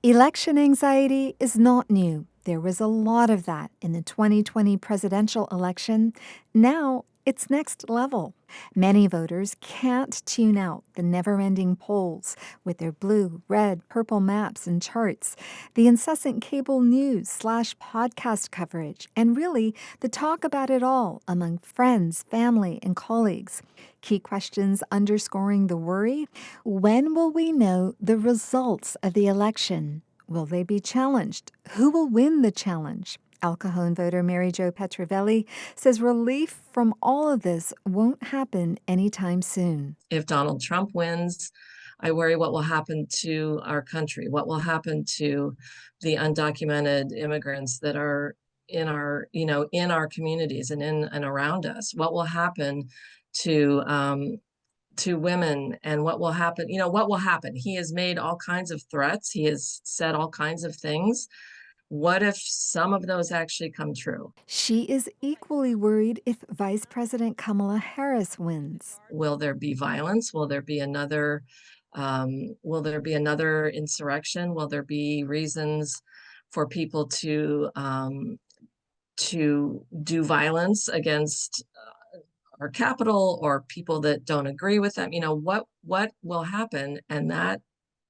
Election anxiety is not new. There was a lot of that in the 2020 presidential election. Now it's next level. Many voters can't tune out the never-ending polls with their blue, red, purple maps and charts, the incessant cable news/podcast coverage, and really the talk about it all among friends, family, and colleagues. Key questions underscoring the worry: when will we know the results of the election? Will they be challenged? Who will win the challenge? El Cajon voter Mary Jo Petrovelli says relief from all of this won't happen anytime soon. If Donald Trump wins, I worry what will happen to our country, what will happen to the undocumented immigrants that are in our communities and in and around us. What will happen to women, and what will happen? What will happen? He has made all kinds of threats. He has said all kinds of things. What if some of those actually come true? She is equally worried if Vice President Kamala Harris wins. Will there be violence? Will there be another insurrection? Will there be reasons for people to do violence against our capital or people that don't agree with them? What will happen? And that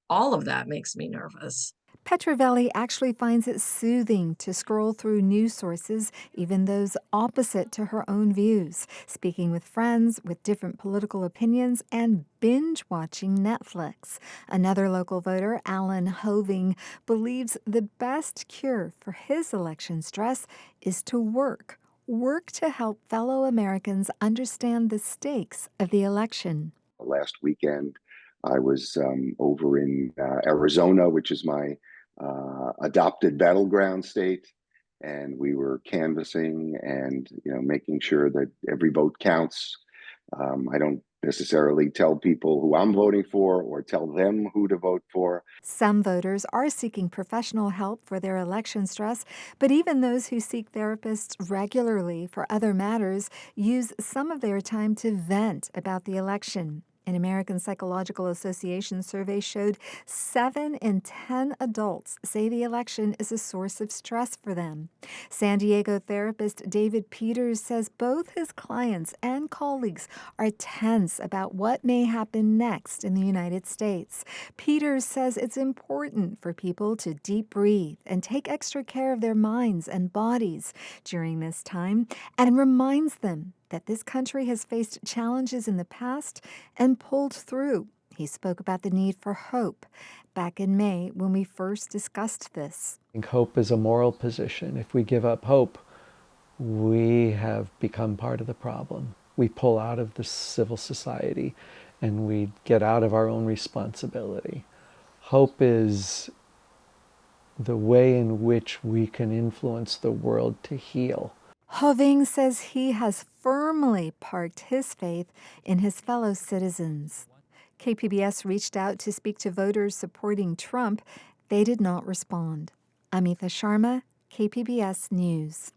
all of that makes me nervous. Petrovelli actually finds it soothing to scroll through news sources, even those opposite to her own views, speaking with friends with different political opinions, and binge-watching Netflix. Another local voter, Alan Hoving, believes the best cure for his election stress is to work. Work to help fellow Americans understand the stakes of the election. Last weekend, I was over in Arizona, which is my adopted battleground state, and we were canvassing and making sure that every vote counts. I don't necessarily tell people who I'm voting for or tell them who to vote for. Some voters are seeking professional help for their election stress, but even those who seek therapists regularly for other matters use some of their time to vent about the election. An American Psychological Association survey showed 7 in 10 adults say the election is a source of stress for them. San Diego therapist David Peters says both his clients and colleagues are tense about what may happen next in the United States. Peters says it's important for people to deep breathe and take extra care of their minds and bodies during this time, and reminds them that this country has faced challenges in the past and pulled through. He spoke about the need for hope back in May when we first discussed this. I think hope is a moral position. If we give up hope, we have become part of the problem. We pull out of the civil society and we get out of our own responsibility. Hope is the way in which we can influence the world to heal. Hoving says he has firmly parked his faith in his fellow citizens. KPBS reached out to speak to voters supporting Trump. They did not respond. Amita Sharma, KPBS News.